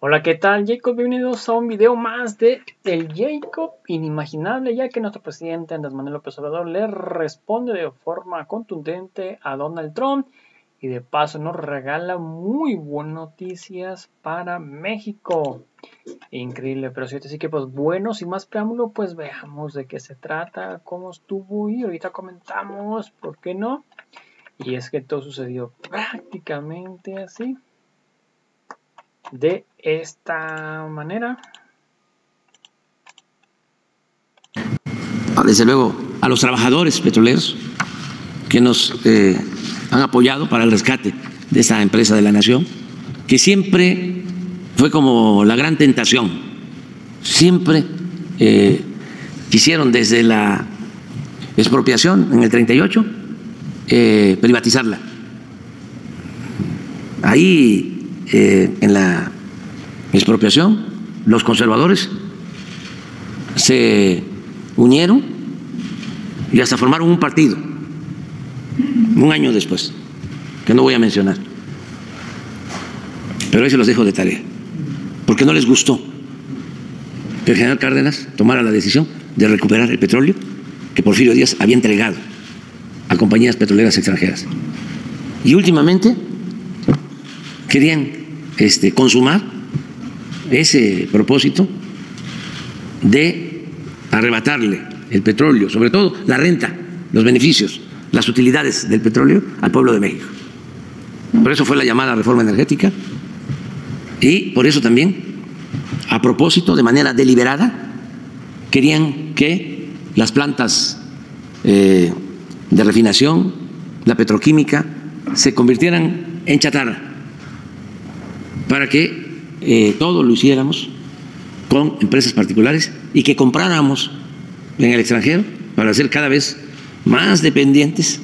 Hola, ¿qué tal, Jacob? Bienvenidos a un video más de El Jacob Inimaginable, ya que nuestro presidente Andrés Manuel López Obrador le responde de forma contundente a Donald Trump y de paso nos regala muy buenas noticias para México. Increíble, pero cierto, así que pues bueno, sin más preámbulo, pues veamos de qué se trata, cómo estuvo y ahorita comentamos, ¿por qué no? Y es que todo sucedió prácticamente así. De esta manera. Desde luego a los trabajadores petroleros que nos han apoyado para el rescate de esta empresa de la nación, que siempre fue como la gran tentación, siempre quisieron desde la expropiación en el 38 privatizarla. Ahí en la expropiación los conservadores se unieron y hasta formaron un partido un año después, que no voy a mencionar, pero ahí se los dejo de tarea, porque no les gustó que el general Cárdenas tomara la decisión de recuperar el petróleo que Porfirio Díaz había entregado a compañías petroleras extranjeras. Y últimamente querían consumar ese propósito de arrebatarle el petróleo, sobre todo la renta, los beneficios, las utilidades del petróleo al pueblo de México. Por eso fue la llamada reforma energética y por eso también, a propósito, de manera deliberada, querían que las plantas de refinación, la petroquímica, se convirtieran en chatarra, para que todo lo hiciéramos con empresas particulares y que compráramos en el extranjero para ser cada vez más dependientes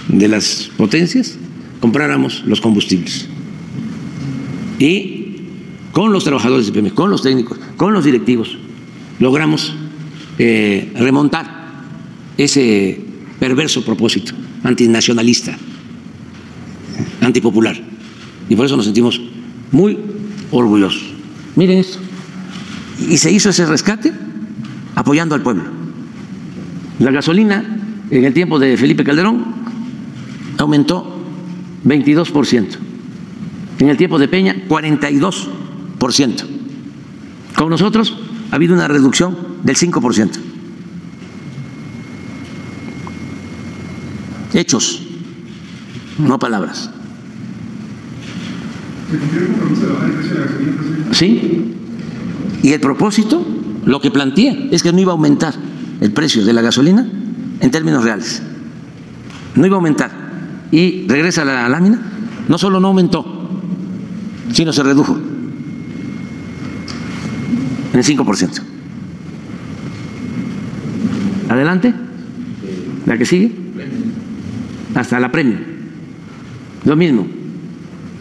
de las potencias, compráramos los combustibles. Y con los trabajadores de Pemex, con los técnicos, con los directivos, logramos remontar ese perverso propósito antinacionalista, antipopular. Y por eso nos sentimos muy orgullosos. Miren esto. Y se hizo ese rescate apoyando al pueblo. La gasolina en el tiempo de Felipe Calderón aumentó 22%. En el tiempo de Peña, 42%. Con nosotros ha habido una reducción del 5%. Hechos, no palabras. Sí, y el propósito, lo que plantea es que no iba a aumentar el precio de la gasolina en términos reales, no iba a aumentar. Y regresa a la lámina, no solo no aumentó, sino se redujo en 5%. Adelante, la que sigue, hasta la premio, lo mismo.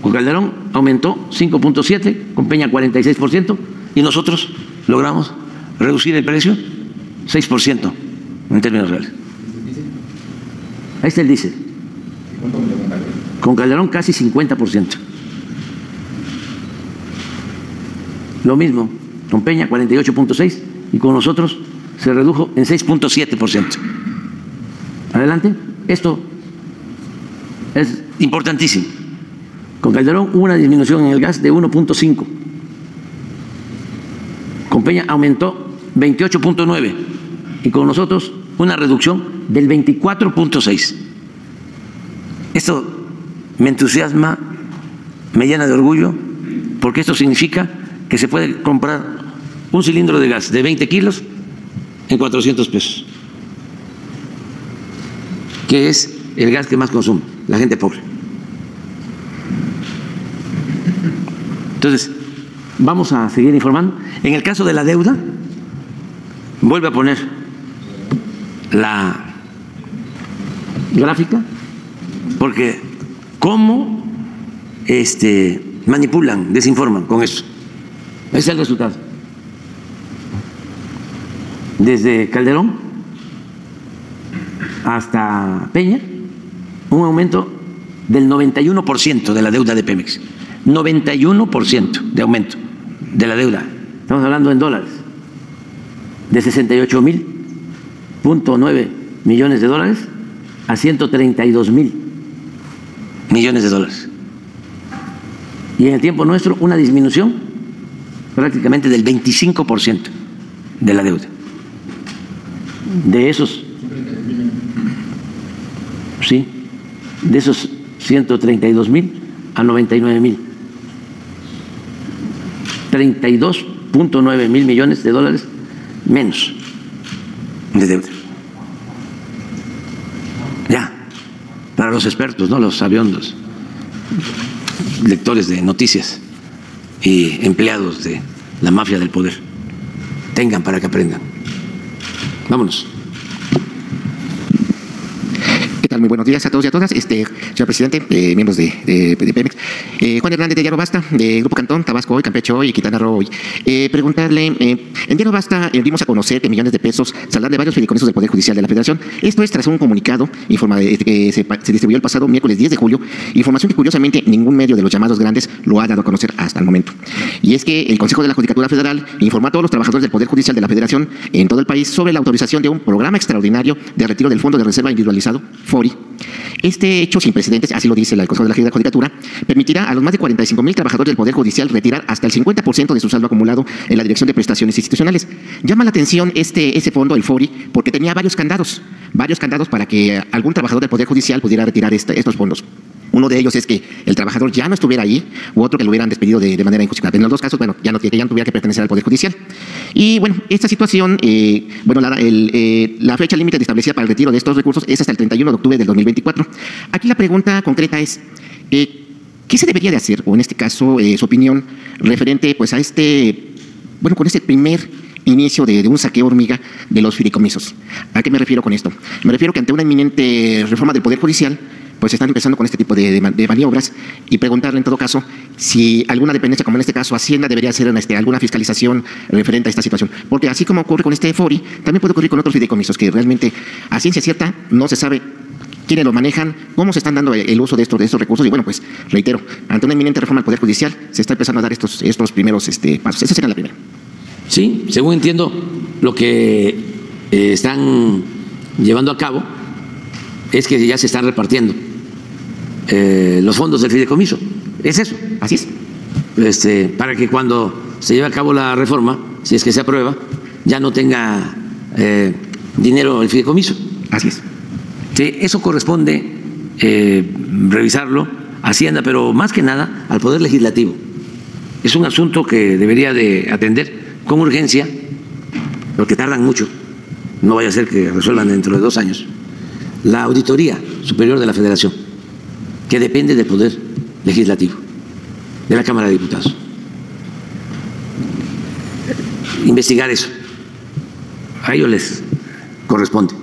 Con Calderón aumentó 5.7%, con Peña 46%, y nosotros logramos reducir el precio 6% en términos reales. Ahí está el diésel. Con Calderón casi 50%. Lo mismo, con Peña 48.6% y con nosotros se redujo en 6.7%. Adelante. Esto es importantísimo. Con Calderón hubo una disminución en el gas de 1.5%. Con Peña aumentó 28.9% y con nosotros una reducción del 24.6%. Esto me entusiasma, me llena de orgullo, porque esto significa que se puede comprar un cilindro de gas de 20 kilos en 400 pesos, que es el gas que más consume la gente pobre. Entonces, vamos a seguir informando. En el caso de la deuda, vuelve a poner la gráfica, porque cómo manipulan, desinforman con eso. Ese es el resultado. Desde Calderón hasta Peña, un aumento del 91% de la deuda de Pemex. 91% de aumento. de la deuda, estamos hablando en dólares, de 68.9 millones de dólares a 132.000 millones de dólares. Y en el tiempo nuestro una disminución prácticamente del 25% de la deuda. De esos, sí, de esos 132.000 a 99.000. 32.9 mil millones de dólares menos de deuda. Ya, para los expertos, ¿no? Los sabiondos, lectores de noticias y empleados de la mafia del poder, tengan para que aprendan. Vámonos. ¿Qué tal? Muy buenos días a todos y a todas. Señor presidente, miembros de Pemex. Juan Hernández de Diario Basta, de Grupo Cantón, Tabasco Hoy, Campeche Hoy y Quintana Roo Hoy. Preguntarle, en Diario Basta dimos a conocer que millones de pesos saldrán de varios fideicomisos del Poder Judicial de la Federación. Esto es tras un comunicado que se distribuyó el pasado miércoles 10 de julio, información que curiosamente ningún medio de los llamados grandes lo ha dado a conocer hasta el momento. Y es que el Consejo de la Judicatura Federal informó a todos los trabajadores del Poder Judicial de la Federación en todo el país sobre la autorización de un programa extraordinario de retiro del Fondo de Reserva Individualizado, FORI. Este hecho sin precedentes, así lo dice el Consejo de la Judicatura, permitirá a los más de 45.000 trabajadores del Poder Judicial retirar hasta el 50% de su saldo acumulado en la Dirección de Prestaciones Institucionales. Llama la atención ese fondo, el FORI, porque tenía varios candados para que algún trabajador del Poder Judicial pudiera retirar estos fondos. Uno de ellos es que el trabajador ya no estuviera ahí, u otro que lo hubieran despedido de manera injustificada. En los dos casos, bueno, ya no tuviera que pertenecer al Poder Judicial. Y bueno, esta situación, la fecha límite establecida para el retiro de estos recursos es hasta el 31 de octubre del 2024. Aquí la pregunta concreta es, ¿qué se debería de hacer? O en este caso, su opinión referente pues a con este primer inicio de un saqueo hormiga de los fideicomisos. ¿A qué me refiero con esto? Me refiero que ante una inminente reforma del Poder Judicial, pues están empezando con este tipo de maniobras, y preguntarle en todo caso si alguna dependencia, como en este caso Hacienda, debería hacer alguna fiscalización referente a esta situación. Porque así como ocurre con este FORI, también puede ocurrir con otros fideicomisos que realmente a ciencia cierta no se sabe quiénes lo manejan, cómo se están dando el uso de estos recursos. Y bueno, pues reitero, ante una inminente reforma del Poder Judicial se está empezando a dar estos primeros pasos. Esa sería la primera. Sí, según entiendo, lo que están llevando a cabo es que ya se están repartiendo los fondos del fideicomiso. Es eso. Así es. Para que cuando se lleve a cabo la reforma, si es que se aprueba, ya no tenga dinero el fideicomiso. Así es. Sí, eso corresponde revisarlo a Hacienda, pero más que nada al Poder Legislativo. Es un asunto que debería de atender con urgencia, porque tardan mucho. No vaya a ser que resuelvan dentro de 2 años. La Auditoría Superior de la Federación, que depende del Poder Legislativo, de la Cámara de Diputados. Investigar eso. A ellos les corresponde.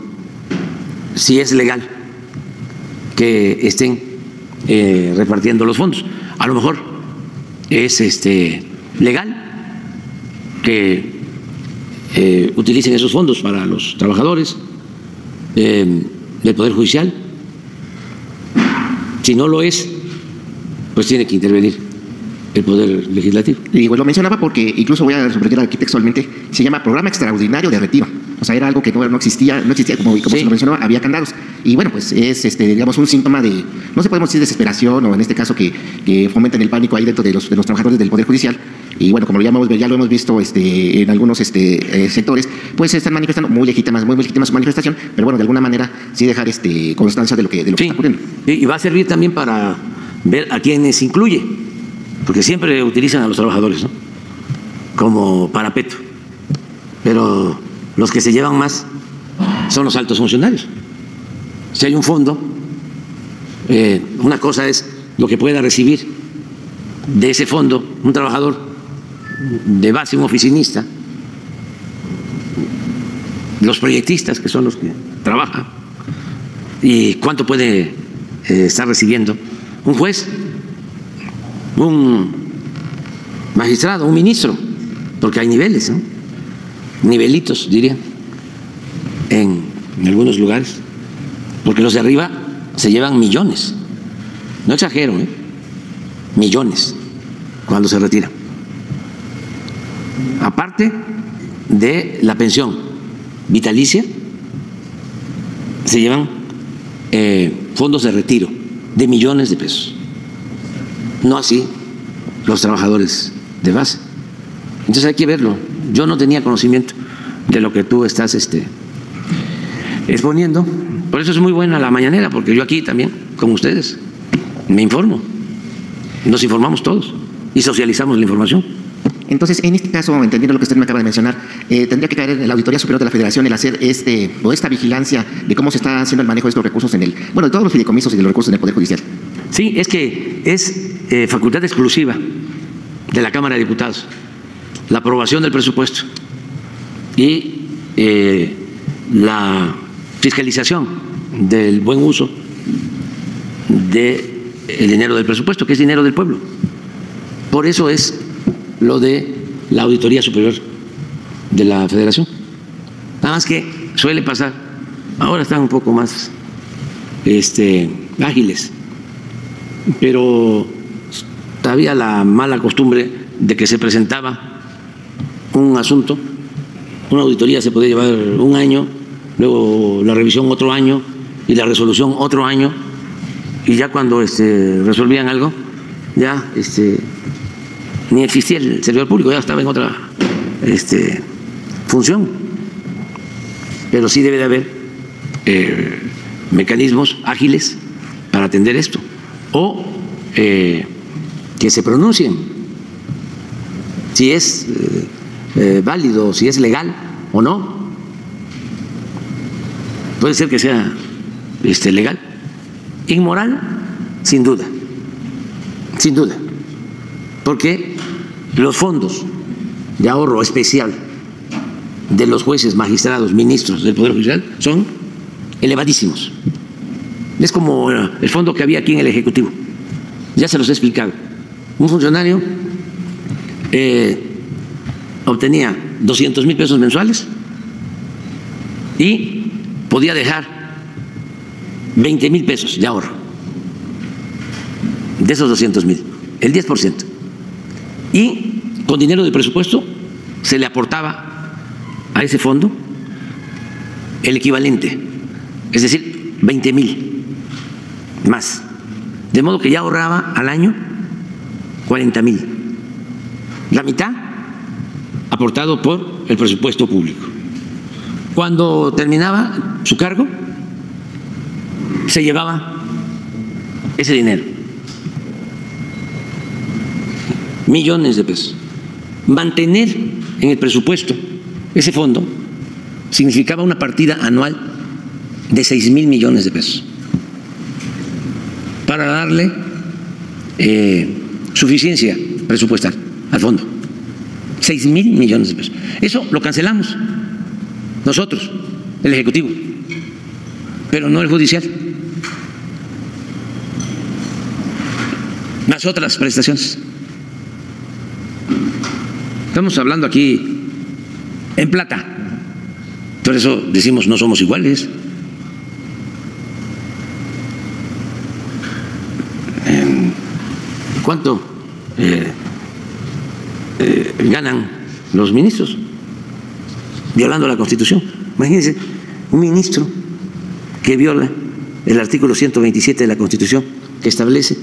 Si es legal que estén repartiendo los fondos. A lo mejor es legal que utilicen esos fondos para los trabajadores del Poder Judicial. Si no lo es, pues tiene que intervenir el Poder Legislativo. Y pues lo mencionaba porque incluso voy a subrayar aquí textualmente, se llama Programa Extraordinario de Retiro. O sea, era algo que no existía, como sí. Se lo mencionaba, había candados. Y bueno, pues es digamos un síntoma de, no se podemos decir desesperación, o en este caso que fomenten el pánico ahí dentro de los trabajadores del Poder Judicial. Y bueno, como ya lo hemos visto en algunos sectores, pues se están manifestando muy legítima su manifestación, pero bueno, de alguna manera sí dejar constancia de lo que sí, está ocurriendo. Y va a servir también para ver a quienes incluye, porque siempre utilizan a los trabajadores, ¿no?, como parapeto, pero los que se llevan más son los altos funcionarios. Si hay un fondo, una cosa es lo que pueda recibir de ese fondo un trabajador de base, un oficinista, los proyectistas, que son los que trabajan, y cuánto puede estar recibiendo un juez, un magistrado, un ministro, porque hay niveles, ¿no?, nivelitos, dirían, en algunos lugares, porque los de arriba se llevan millones, no exagero, millones cuando se retiran. aparte de la pensión vitalicia, se llevan fondos de retiro de millones de pesos. No así los trabajadores de base. Entonces hay que verlo. Yo no tenía conocimiento de lo que tú estás exponiendo. Por eso es muy buena la mañanera, porque yo aquí también, con ustedes, me informo. Nos informamos todos y socializamos la información. Entonces, en este caso, entendiendo lo que usted me acaba de mencionar, tendría que caer en la Auditoría Superior de la Federación el hacer esta vigilancia de cómo se está haciendo el manejo de estos recursos de todos los fideicomisos y de los recursos en el Poder Judicial. Sí, es que es facultad exclusiva de la Cámara de Diputados la aprobación del presupuesto y la fiscalización del buen uso del dinero del presupuesto, que es dinero del pueblo. Por eso es lo de la Auditoría Superior de la Federación. Nada más que suele pasar, ahora están un poco más ágiles, pero todavía la mala costumbre de que se presentaba un asunto, una auditoría se podía llevar un año, luego la revisión otro año y la resolución otro año, y ya cuando resolvían algo, ya ni existía el servidor público, ya estaba en otra función. Pero sí debe de haber mecanismos ágiles para atender esto, o que se pronuncien si es válido, si es legal o no. Puede ser que sea legal. Inmoral, sin duda, porque los fondos de ahorro especial de los jueces, magistrados, ministros del Poder Judicial son elevadísimos. Es como el fondo que había aquí en el Ejecutivo. Ya se los he explicado. Un funcionario obtenía 200,000 pesos mensuales y podía dejar 20,000 pesos de ahorro de esos 200,000, el 10%. Y con dinero del presupuesto se le aportaba a ese fondo el equivalente, es decir, 20,000 más. De modo que ya ahorraba al año 40,000. La mitad aportado por el presupuesto público. Cuando terminaba su cargo, se llevaba ese dinero, millones de pesos. Mantener en el presupuesto ese fondo significaba una partida anual de 6,000 millones de pesos para darle suficiencia presupuestal al fondo. 6,000 millones de pesos. Eso lo cancelamos nosotros, el Ejecutivo, pero no el Judicial. Las otras prestaciones. Estamos hablando aquí en plata. Por eso decimos no somos iguales. ¿Cuánto ganan los ministros? Violando la Constitución. Imagínense, un ministro que viola el artículo 127 de la Constitución, que establece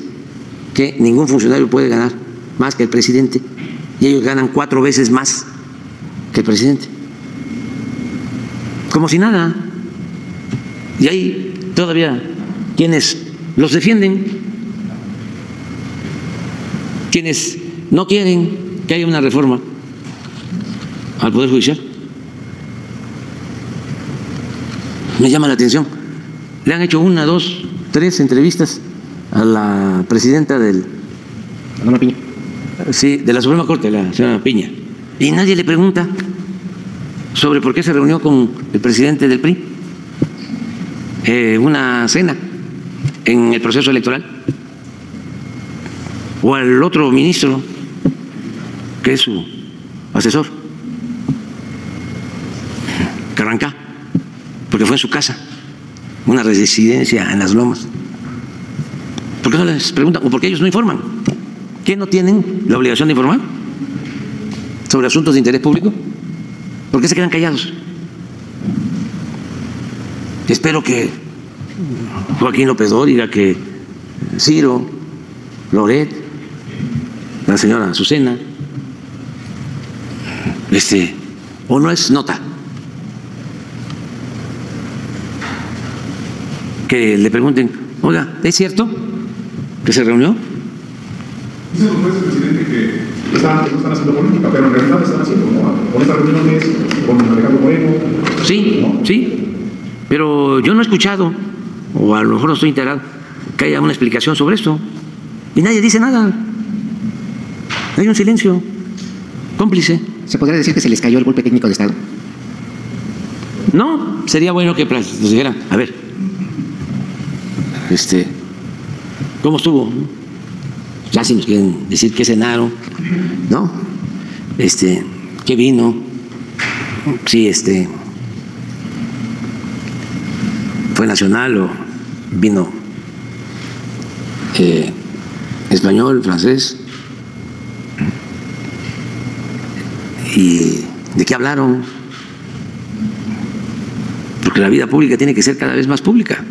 que ningún funcionario puede ganar más que el presidente, y ellos ganan 4 veces más que el presidente. Como si nada. Y hay todavía quienes los defienden, quienes no quieren que haya una reforma al Poder Judicial. Me llama la atención. Le han hecho 1, 2, 3 entrevistas a la presidenta de la Suprema Corte, la señora Piña, y nadie le pregunta sobre por qué se reunió con el presidente del PRI, una cena en el proceso electoral, o al otro ministro que es su asesor, Carrancá, porque fue en su casa, una residencia en Las Lomas. ¿Por qué no les preguntan? ¿O por qué ellos no informan? ¿Qué no tienen la obligación de informar? sobre asuntos de interés público? ¿Por qué se quedan callados? Espero que Joaquín López Dóriga, que Ciro, Loret, la señora Azucena, o no es nota que le pregunten, oiga, ¿es cierto que se reunió? Dice los jueces, presidente, que no están haciendo política, pero en realidad están haciendo, ¿no? Con estas reuniones, con Alejandro Moreno. Sí, ¿no? Sí, pero yo no he escuchado, o a lo mejor no estoy enterado, que haya una explicación sobre esto. Y nadie dice nada. Hay un silencio cómplice. ¿Se podría decir que se les cayó el golpe técnico de Estado? No, sería bueno que nos dijeran, a ver, ¿cómo estuvo? Ya si nos quieren decir qué cenaron, ¿no? ¿Qué vino? Sí, fue nacional o vino español, francés. ¿Y de qué hablaron? Porque la vida pública tiene que ser cada vez más pública.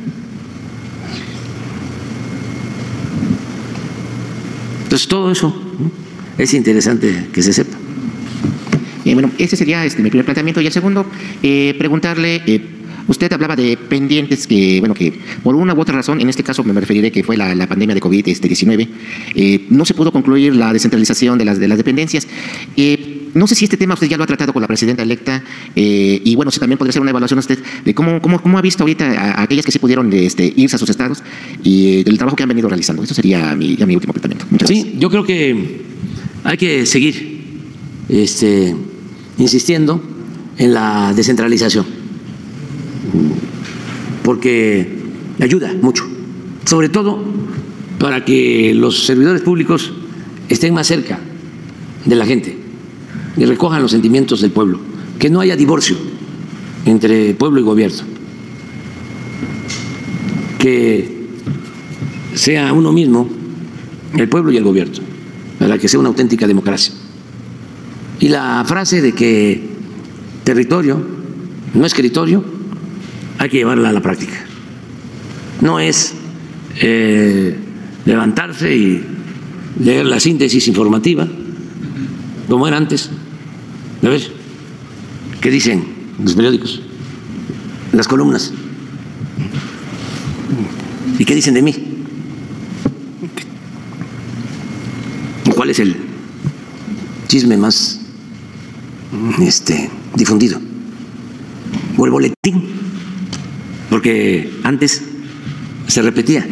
Entonces todo eso, ¿no?, es interesante que se sepa. Bueno, ese sería mi primer planteamiento. Y el segundo, preguntarle, usted hablaba de pendientes que, bueno, que por una u otra razón, en este caso me referiré que fue la pandemia de COVID-19, no se pudo concluir la descentralización de las dependencias. No sé si este tema usted ya lo ha tratado con la presidenta electa, y bueno, si también podría ser una evaluación usted de cómo ha visto ahorita a aquellas que sí pudieron irse a sus estados y del trabajo que han venido realizando. Eso sería mi último planteamiento. Muchas gracias. Sí, yo creo que hay que seguir insistiendo en la descentralización, porque ayuda mucho, sobre todo para que los servidores públicos estén más cerca de la gente y recojan los sentimientos del pueblo, que no haya divorcio entre pueblo y gobierno, que sea uno mismo el pueblo y el gobierno, para que sea una auténtica democracia. Y la frase de que territorio no es escritorio hay que llevarla a la práctica. No es levantarse y leer la síntesis informativa como era antes. A ver, ¿qué dicen los periódicos? Las columnas. ¿Y qué dicen de mí? ¿Cuál es el chisme más difundido? O el boletín, porque antes se repetía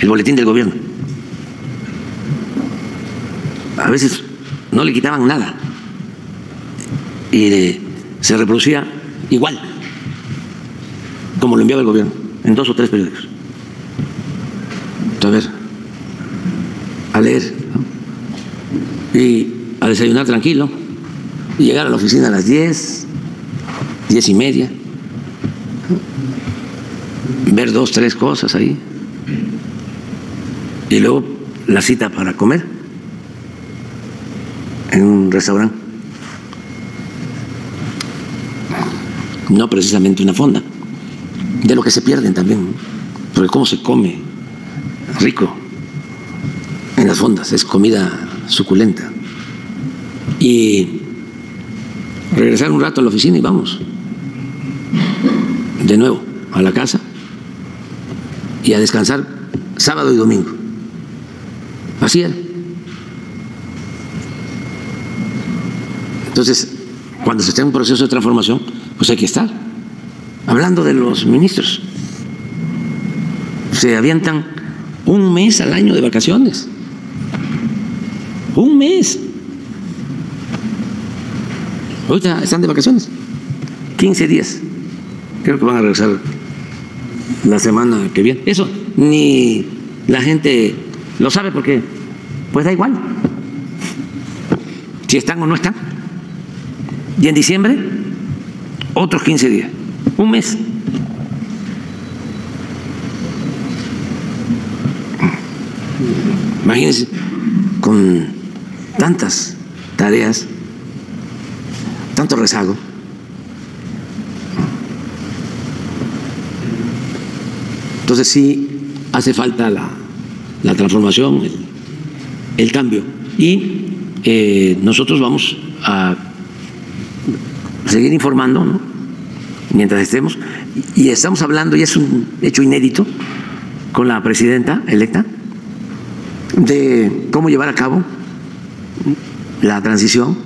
el boletín del gobierno. A veces no le quitaban nada y se reproducía igual como lo enviaba el gobierno en 2 o 3 periódicos. Entonces, a leer, ¿no?, y a desayunar tranquilo y llegar a la oficina a las 10, 10:30, ver 2, 3 cosas ahí y luego la cita para comer en un restaurante, no precisamente una fonda, de lo que se pierden también, ¿no?, porque cómo se come rico en las fondas, es comida suculenta. Y regresar un rato a la oficina y vamos de nuevo a la casa y a descansar sábado y domingo. Así era. Entonces, cuando se está en un proceso de transformación, pues hay que estar hablando de los ministros. Se avientan un mes al año de vacaciones. Un mes. Ahorita están de vacaciones. 15 días. Creo que van a regresar la semana que viene. Eso ni la gente lo sabe porque pues da igual si están o no están. Y en diciembre otros 15 días. Un mes. Imagínense, con tantas tareas tanto rezago. Entonces sí hace falta la transformación, el cambio. Y nosotros vamos a seguir informando, ¿no?, mientras estemos. Y estamos hablando, y es un hecho inédito, con la presidenta electa, de cómo llevar a cabo la transición.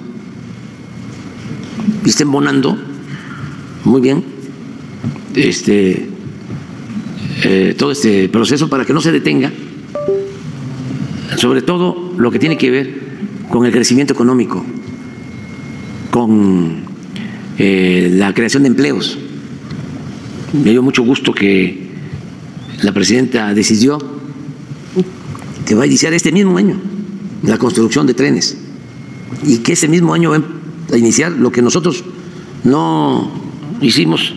Y está embonando muy bien todo este proceso para que no se detenga, sobre todo lo que tiene que ver con el crecimiento económico, con la creación de empleos. Me dio mucho gusto que la presidenta decidió que va a iniciar este mismo año la construcción de trenes y que ese mismo año va a iniciar lo que nosotros no hicimos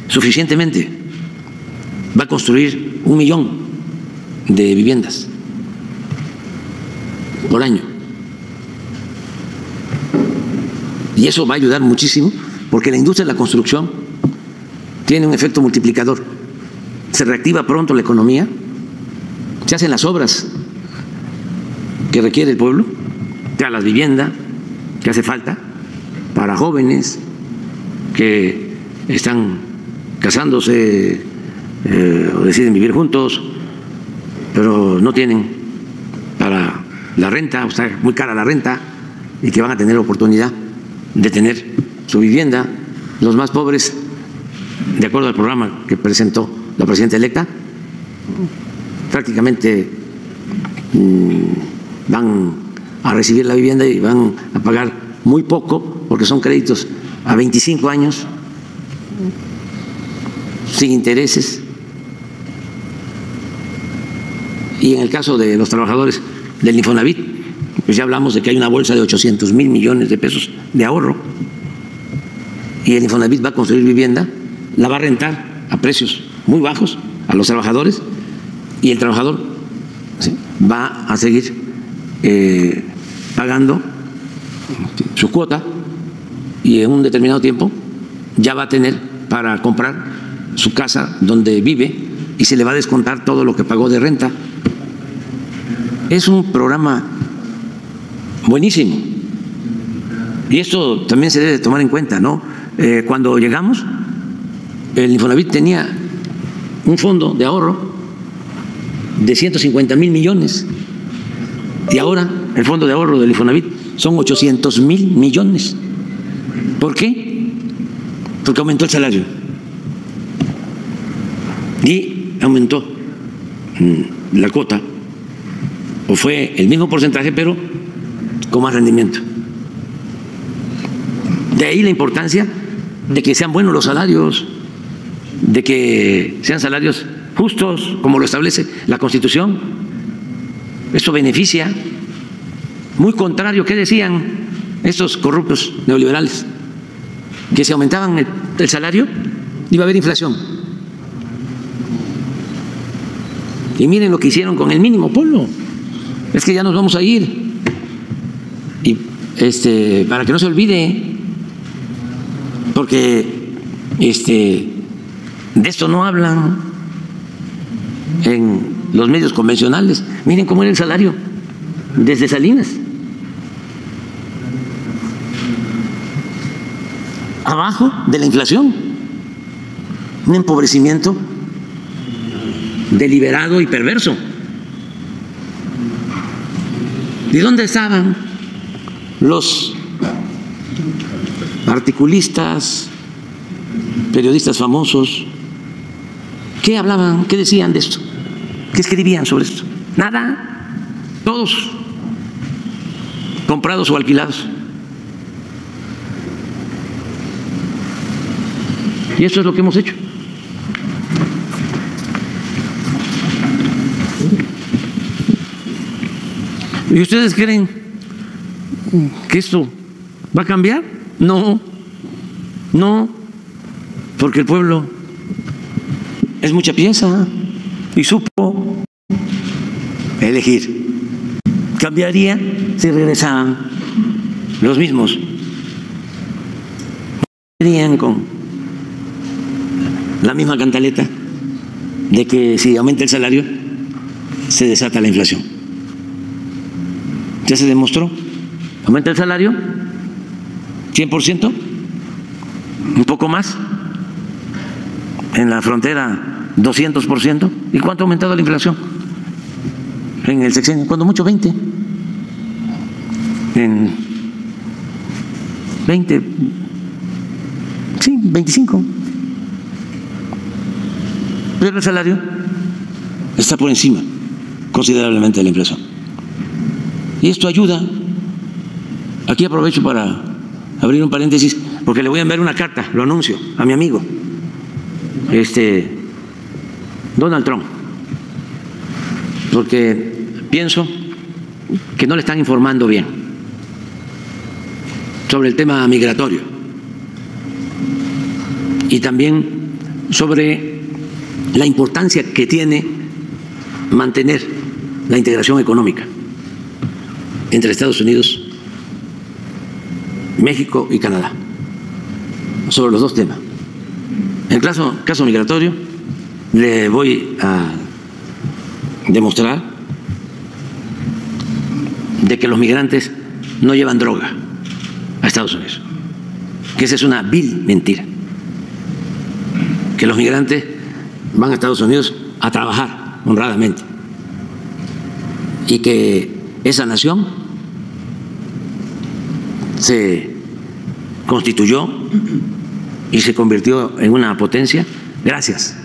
suficientemente. Va a construir 1 millón de viviendas por año. Y eso va a ayudar muchísimo porque la industria de la construcción tiene un efecto multiplicador. Se reactiva pronto la economía, se hacen las obras que requiere el pueblo, ya las viviendas que hace falta para jóvenes que están casándose o deciden vivir juntos, pero no tienen para la renta, o está muy cara la renta, y que van a tener oportunidad de tener su vivienda. Los más pobres, de acuerdo al programa que presentó la presidenta electa, prácticamente van a recibir la vivienda y van a pagar muy poco, porque son créditos a 25 años, sin intereses. Y en el caso de los trabajadores del Infonavit, pues ya hablamos de que hay una bolsa de 800,000 millones de pesos de ahorro, y el Infonavit va a construir vivienda, la va a rentar a precios muy bajos a los trabajadores, y el trabajador, ¿sí?, va a seguir pagando su cuota, y en un determinado tiempo ya va a tener para comprar su casa donde vive y se le va a descontar todo lo que pagó de renta. Es un programa buenísimo y esto también se debe tomar en cuenta, ¿no? Cuando llegamos, el Infonavit tenía un fondo de ahorro de 150,000 millones y ahora el fondo de ahorro del Infonavit son 800,000 millones. ¿Por qué? Porque aumentó el salario y aumentó la cuota, o fue el mismo porcentaje pero con más rendimiento. De ahí la importancia de que sean buenos los salarios, de que sean salarios justos como lo establece la Constitución. Esto beneficia, muy contrario, ¿qué decían estos corruptos neoliberales? Que si aumentaban el salario iba a haber inflación. Y miren lo que hicieron con el mínimo, Polo. Es que ya nos vamos a ir. Y para que no se olvide, porque de esto no hablan en los medios convencionales. Miren cómo era el salario desde Salinas. Abajo de la inflación, un empobrecimiento deliberado y perverso. ¿Y dónde estaban los articulistas, periodistas famosos? ¿Qué hablaban? ¿Qué decían de esto? ¿Qué escribían sobre esto? Nada. Todos comprados o alquilados. Y eso es lo que hemos hecho. ¿Y ustedes creen que esto va a cambiar? No, no, porque el pueblo es mucha pieza y supo elegir. Cambiaría si regresaban los mismos venían con la misma cantaleta de que si aumenta el salario se desata la inflación. Ya se demostró, aumenta el salario 100%, un poco más, en la frontera 200%. ¿Y cuánto ha aumentado la inflación en el sexenio? Cuando mucho 20. En 20, sí, 25. Pero el salario está por encima considerablemente de la inflación. Y esto ayuda. Aquí aprovecho para abrir un paréntesis, porque le voy a enviar una carta, lo anuncio, a mi amigo, Donald Trump, porque pienso que no le están informando bien sobre el tema migratorio y también sobre la importancia que tiene mantener la integración económica entre Estados Unidos, México y Canadá, sobre los dos temas. En el caso migratorio, le voy a demostrar de que los migrantes no llevan droga a Estados Unidos, que esa es una vil mentira, que los migrantes van a Estados Unidos a trabajar honradamente y que esa nación se constituyó y se convirtió en una potencia gracias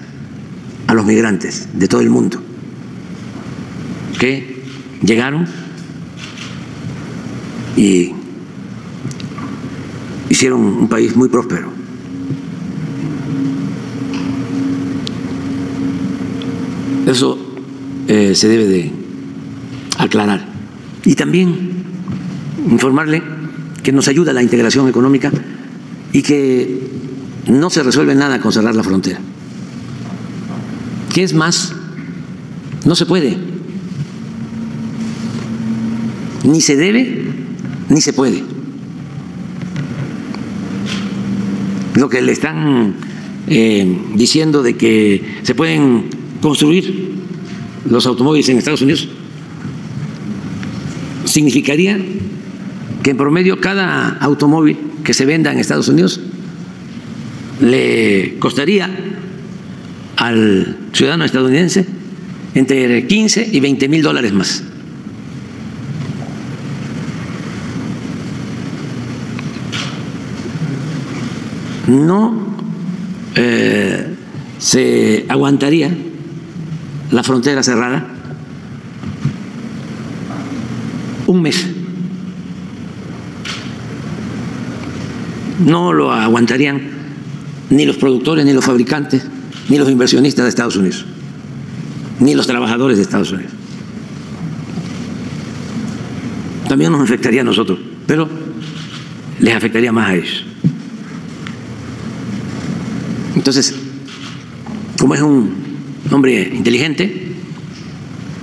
a los migrantes de todo el mundo que llegaron y hicieron un país muy próspero. Eso se debe de aclarar. Y también informarle que nos ayuda la integración económica y que no se resuelve nada con cerrar la frontera. ¿Qué es más? No se puede. Ni se debe, ni se puede. Lo que le están diciendo de que se pueden construir los automóviles en Estados Unidos significaría que en promedio cada automóvil que se venda en Estados Unidos le costaría al ciudadano estadounidense entre 15 y 20 mil dólares más. No se aguantaría la frontera cerrada un mes. No lo aguantarían ni los productores, ni los fabricantes, ni los inversionistas de Estados Unidos, ni los trabajadores de Estados Unidos. También nos afectaría a nosotros, pero les afectaría más a ellos. Entonces, como es un hombre inteligente,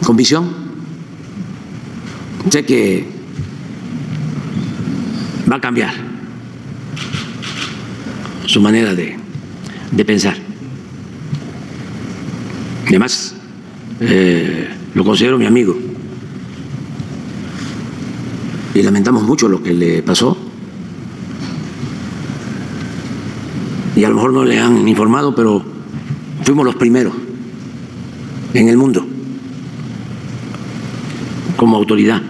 con visión, sé que va a cambiar su manera de pensar. Además, lo considero mi amigo y lamentamos mucho lo que le pasó. Y a lo mejor no le han informado, pero fuimos los primeros en el mundo como autoridad.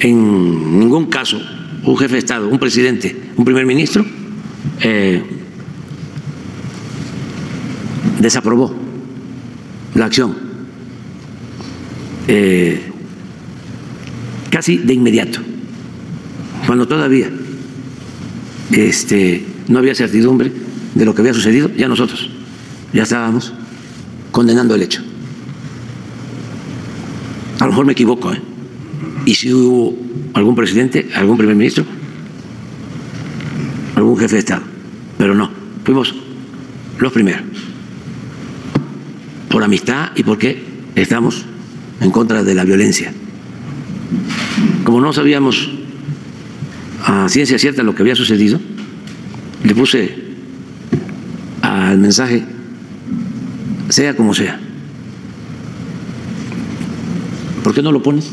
En ningún caso un jefe de Estado, un presidente, un primer ministro desaprobó la acción casi de inmediato, cuando todavía no había certidumbre de lo que había sucedido. Ya nosotros ya estábamos condenando el hecho. A lo mejor me equivoco, y si hubo algún presidente, algún primer ministro, algún jefe de Estado, pero no, fuimos los primeros, por amistad y porque estamos en contra de la violencia. Como no sabíamos a ciencia cierta lo que había sucedido, le puse al mensaje, sea como sea. ¿Por qué no lo pones?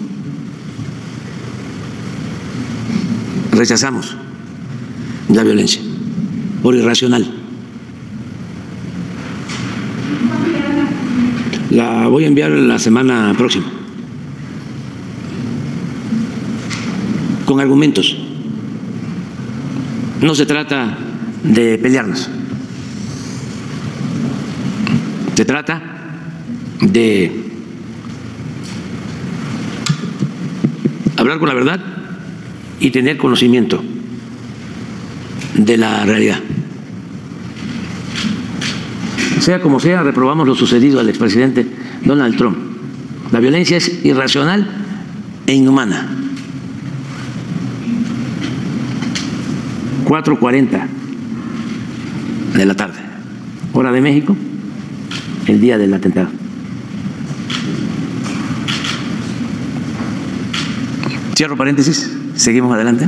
Rechazamos la violencia por irracional. La voy a enviar la semana próxima con argumentos. No se trata de pelearnos, se trata de hablar con la verdad y tener conocimiento de la realidad. Sea como sea, reprobamos lo sucedido al expresidente Donald Trump. La violencia es irracional e inhumana. 4:40 de la tarde, hora de México, el día del atentado. Cierro paréntesis, seguimos adelante.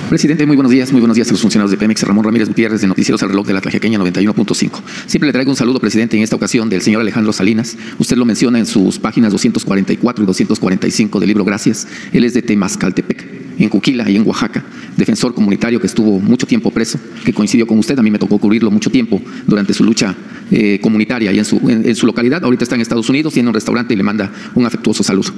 Presidente, muy buenos días a los funcionarios de Pemex. Ramón Ramírez Gutiérrez, de Noticieros El Reloj de la Tlaxiaqueña 91.5. Siempre le traigo un saludo, presidente, en esta ocasión del señor Alejandro Salinas. Usted lo menciona en sus páginas 244 y 245 del libro Gracias. Él es de Temascaltepec, en Cuquila y en Oaxaca, defensor comunitario que estuvo mucho tiempo preso, que coincidió con usted. A mí me tocó cubrirlo mucho tiempo durante su lucha comunitaria y en su localidad. Ahorita está en Estados Unidos, tiene un restaurante y le manda un afectuoso saludo.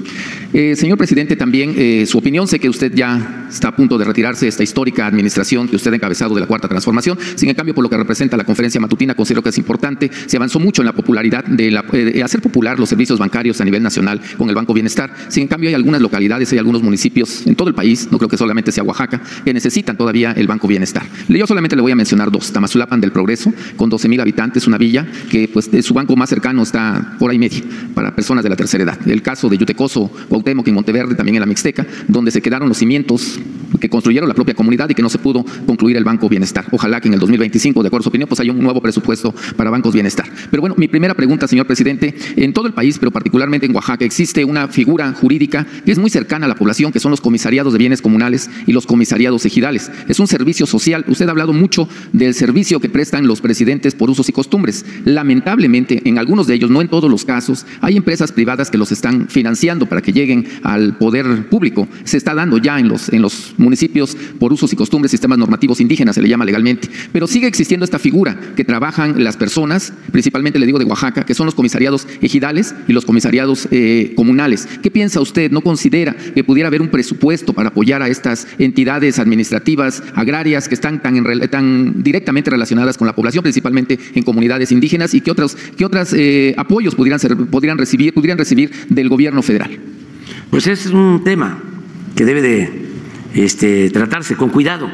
Señor presidente, también su opinión. Sé que usted ya está a punto de retirarse de esta histórica administración que usted ha encabezado de la Cuarta Transformación. Sin en cambio, por lo que representa la conferencia matutina, considero que es importante. Se avanzó mucho en la popularidad de hacer popular los servicios bancarios a nivel nacional con el Banco Bienestar. Sin en cambio, hay algunas localidades, hay algunos municipios en todo el país, no creo que solamente sea Oaxaca, que necesitan todavía el Banco Bienestar. Yo solamente le voy a mencionar dos. Tamazulapan del Progreso, con 12,000 habitantes, una villa que pues su banco más cercano está hora y media para personas de la tercera edad. El caso de Yutecoso, Cuauhtémoc y Monteverde, también en la Mixteca, donde se quedaron los cimientos que construyeron la propia comunidad y que no se pudo concluir el Banco Bienestar. Ojalá que en el 2025, de acuerdo a su opinión, pues haya un nuevo presupuesto para bancos Bienestar. Pero bueno, mi primera pregunta, señor presidente, en todo el país, pero particularmente en Oaxaca, existe una figura jurídica que es muy cercana a la población, que son los comisariados de bienes comunales y los comisariados ejidales. Es un servicio social. Usted ha hablado mucho del servicio que prestan los presidentes por usos y costumbres. Lamentablemente, en algunos de ellos, no en todos los casos, hay empresas privadas que los están financiando para que lleguen al poder público. Se está dando ya en los municipios por usos y costumbres, sistemas normativos indígenas, se le llama legalmente. Pero sigue existiendo esta figura que trabajan las personas, principalmente le digo de Oaxaca, que son los comisariados ejidales y los comisariados comunales. ¿Qué piensa usted? ¿No considera que pudiera haber un presupuesto para apoyar a estas entidades administrativas, agrarias, que están tan directamente relacionadas con la población, principalmente en comunidades indígenas, y qué otros apoyos pudieran recibir del gobierno federal? Pues es un tema que debe de tratarse con cuidado,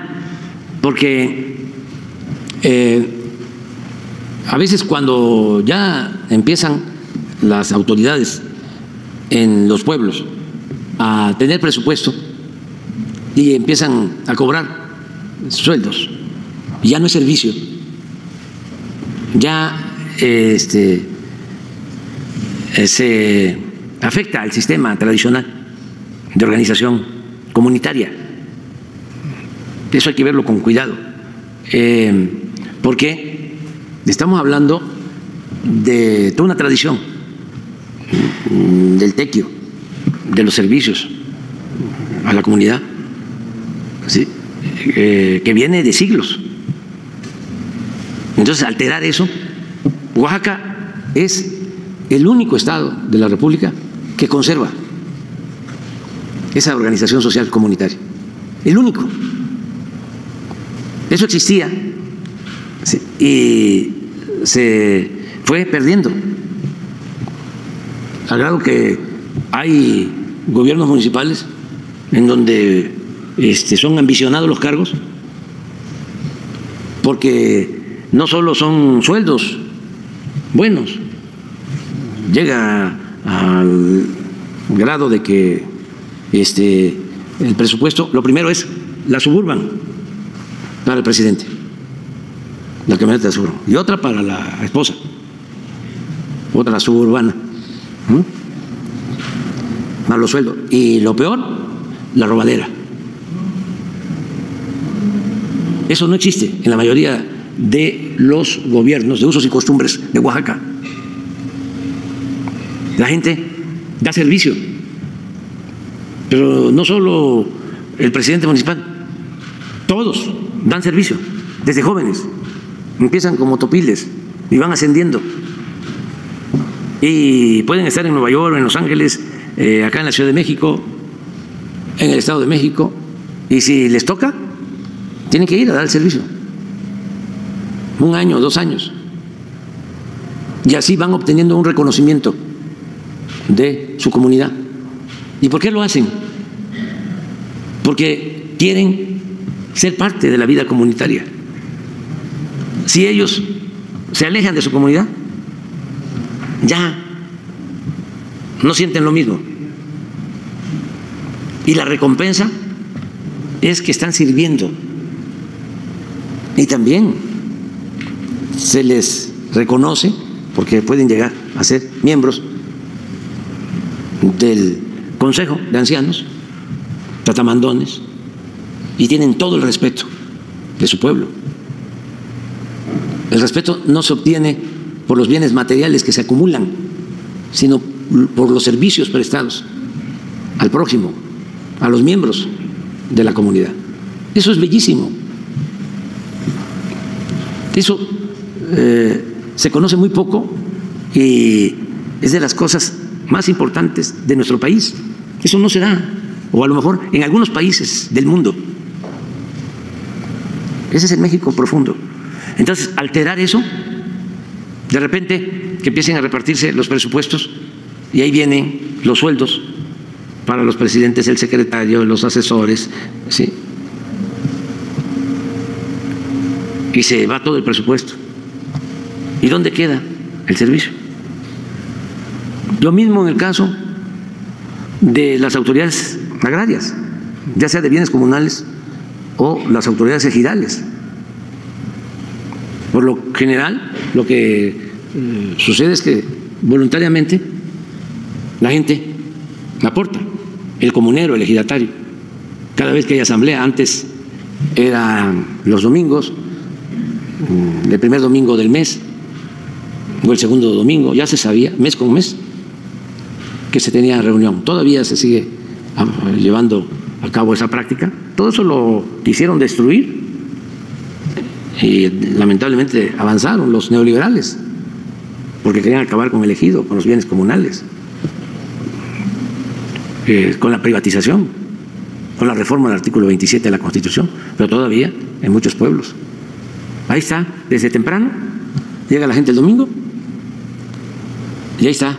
porque a veces cuando ya empiezan las autoridades en los pueblos a tener presupuesto y empiezan a cobrar sueldos, y ya no es servicio, ya se afecta al sistema tradicional de organización comunitaria. Eso hay que verlo con cuidado, porque estamos hablando de toda una tradición del tequio, de los servicios a la comunidad, ¿sí? Que viene de siglos. Entonces, alterar eso, Oaxaca es el único estado de la República que conserva esa organización social comunitaria, el único. Eso existía, ¿sí? Y se fue perdiendo, al grado que hay gobiernos municipales en donde son ambicionados los cargos, porque no solo son sueldos buenos, llega al grado de que el presupuesto, lo primero es la Suburban para el presidente, la camioneta de Suburban, y otra para la esposa, otra la suburbana, más los sueldos. Y lo peor la robadera. Eso no existe en la mayoría de los gobiernos de usos y costumbres de Oaxaca. La gente da servicio, pero no solo el presidente municipal, todos dan servicio, desde jóvenes, empiezan como topiles y van ascendiendo. Y pueden estar en Nueva York, en Los Ángeles, acá en la Ciudad de México, en el Estado de México, y si les toca, tienen que ir a dar el servicio. 1 año, 2 años. Y así van obteniendo un reconocimiento de su comunidad. ¿Y por qué lo hacen? Porque quieren ser parte de la vida comunitaria. Si ellos se alejan de su comunidad, ya no sienten lo mismo. Y la recompensa es que están sirviendo. Y también se les reconoce, porque pueden llegar a ser miembros del Consejo de Ancianos, tratamandones, y tienen todo el respeto de su pueblo. El respeto no se obtiene por los bienes materiales que se acumulan, sino por los servicios prestados al prójimo, a los miembros de la comunidad. Eso es bellísimo. Eso se conoce muy poco y es de las cosas más importantes de nuestro país. Eso no se da, o a lo mejor en algunos países del mundo. Ese es el México profundo. Entonces, alterar eso, de repente que empiecen a repartirse los presupuestos y ahí vienen los sueldos para los presidentes, el secretario, los asesores, ¿sí? Y se va todo el presupuesto. ¿Y dónde queda el servicio? Lo mismo en el caso de las autoridades agrarias, ya sea de bienes comunales o las autoridades ejidales. Por lo general, lo que sucede es que voluntariamente la gente aporta, el comunero, el ejidatario. Cada vez que hay asamblea, antes eran los domingos, el primer domingo del mes o el segundo domingo, ya se sabía, mes con mes, que se tenía reunión. Todavía se sigue llevando a cabo esa práctica. Todo eso lo quisieron destruir y lamentablemente avanzaron los neoliberales porque querían acabar con el ejido, con los bienes comunales, con la privatización, con la reforma del artículo 27 de la Constitución, pero todavía en muchos pueblos. Ahí está, desde temprano, llega la gente el domingo y ahí está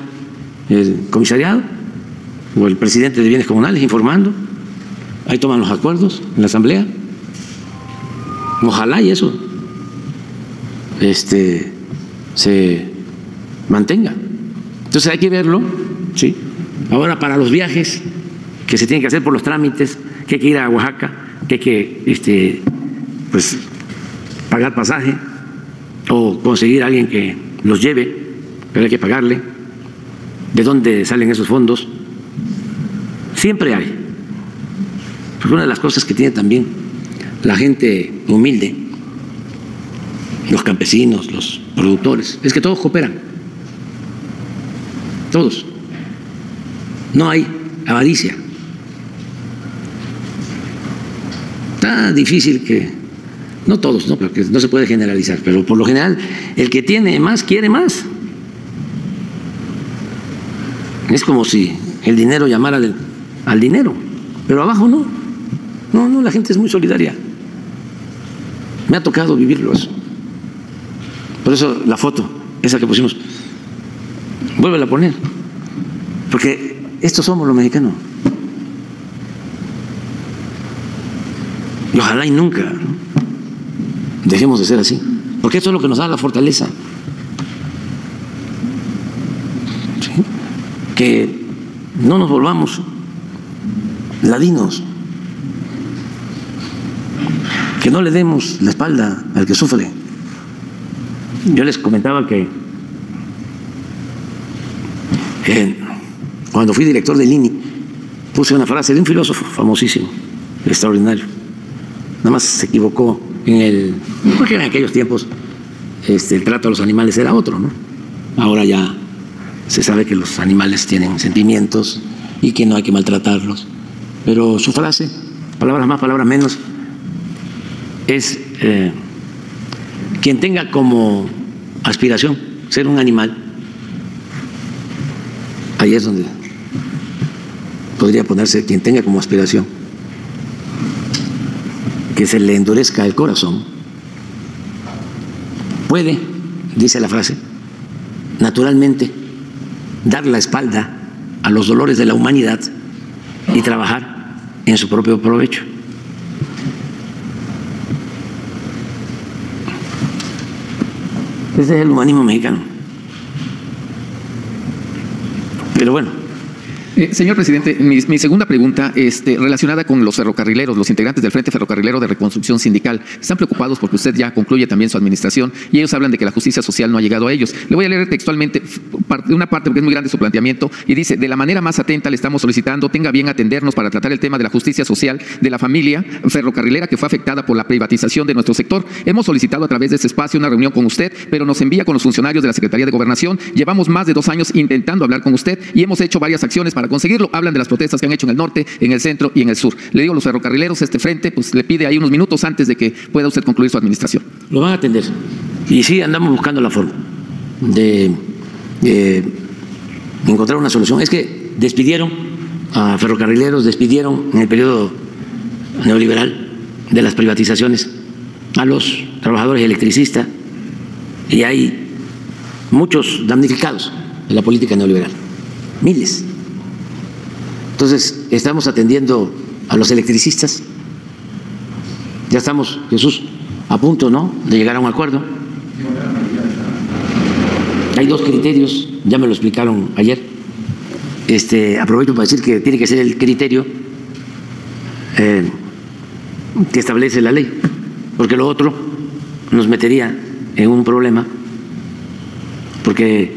el comisariado o el presidente de bienes comunales informando, ahí toman los acuerdos en la asamblea. Ojalá y eso se mantenga. Entonces hay que verlo, ¿sí? Ahora, para los viajes que se tienen que hacer por los trámites, que hay que ir a Oaxaca, que hay que pues pagar pasaje o conseguir a alguien que los lleve, pero hay que pagarle. ¿De dónde salen esos fondos? Siempre hay. Porque una de las cosas que tiene también la gente humilde, los campesinos, los productores, es que todos cooperan. Todos. No hay avaricia. Está difícil que, no todos, ¿no? Porque no se puede generalizar, pero por lo general el que tiene más quiere más. Es como si el dinero llamara al dinero, pero abajo no. No, la gente es muy solidaria. Me ha tocado vivirlo eso. Por eso la foto, esa que pusimos, vuélvela a poner, porque estos somos los mexicanos. Y ojalá y nunca, ¿no?, dejemos de ser así, porque esto es lo que nos da la fortaleza. ¿Sí? Que no nos volvamos ladinos, que no le demos la espalda al que sufre. Yo les comentaba que cuando fui director del INI, puse una frase de un filósofo famosísimo, extraordinario. Nada más se equivocó porque en aquellos tiempos el trato a los animales era otro, ¿no? Ahora ya se sabe que los animales tienen sentimientos y que no hay que maltratarlos. Pero su frase, palabras más, palabras menos, es quien tenga como aspiración ser un animal, ahí es donde podría ponerse quien tenga como aspiración que se le endurezca el corazón, puede, dice la frase, naturalmente dar la espalda a los dolores de la humanidad y trabajar en su propio provecho. Ese es el humanismo mexicano. Pero bueno. Señor presidente, mi segunda pregunta relacionada con los ferrocarrileros, los integrantes del Frente Ferrocarrilero de Reconstrucción Sindical. Están preocupados porque usted ya concluye también su administración y ellos hablan de que la justicia social no ha llegado a ellos. Le voy a leer textualmente una parte porque es muy grande su planteamiento y dice: de la manera más atenta le estamos solicitando tenga bien atendernos para tratar el tema de la justicia social de la familia ferrocarrilera que fue afectada por la privatización de nuestro sector. Hemos solicitado a través de este espacio una reunión con usted, pero nos envía con los funcionarios de la Secretaría de Gobernación. Llevamos más de 2 años intentando hablar con usted y hemos hecho varias acciones para conseguirlo. Hablan de las protestas que han hecho en el norte, en el centro y en el sur. Le digo, los ferrocarrileros, este frente, pues le pide ahí unos minutos antes de que pueda usted concluir su administración. Lo van a atender. Y sí, andamos buscando la forma de encontrar una solución. Es que despidieron a ferrocarrileros, despidieron en el periodo neoliberal de las privatizaciones a los trabajadores electricistas y hay muchos damnificados de la política neoliberal, miles. Entonces, estamos atendiendo a los electricistas. Ya estamos, Jesús, a punto, ¿no?, de llegar a un acuerdo. Hay 2 criterios, ya me lo explicaron ayer. Aprovecho para decir que tiene que ser el criterio que establece la ley, porque lo otro nos metería en un problema, porque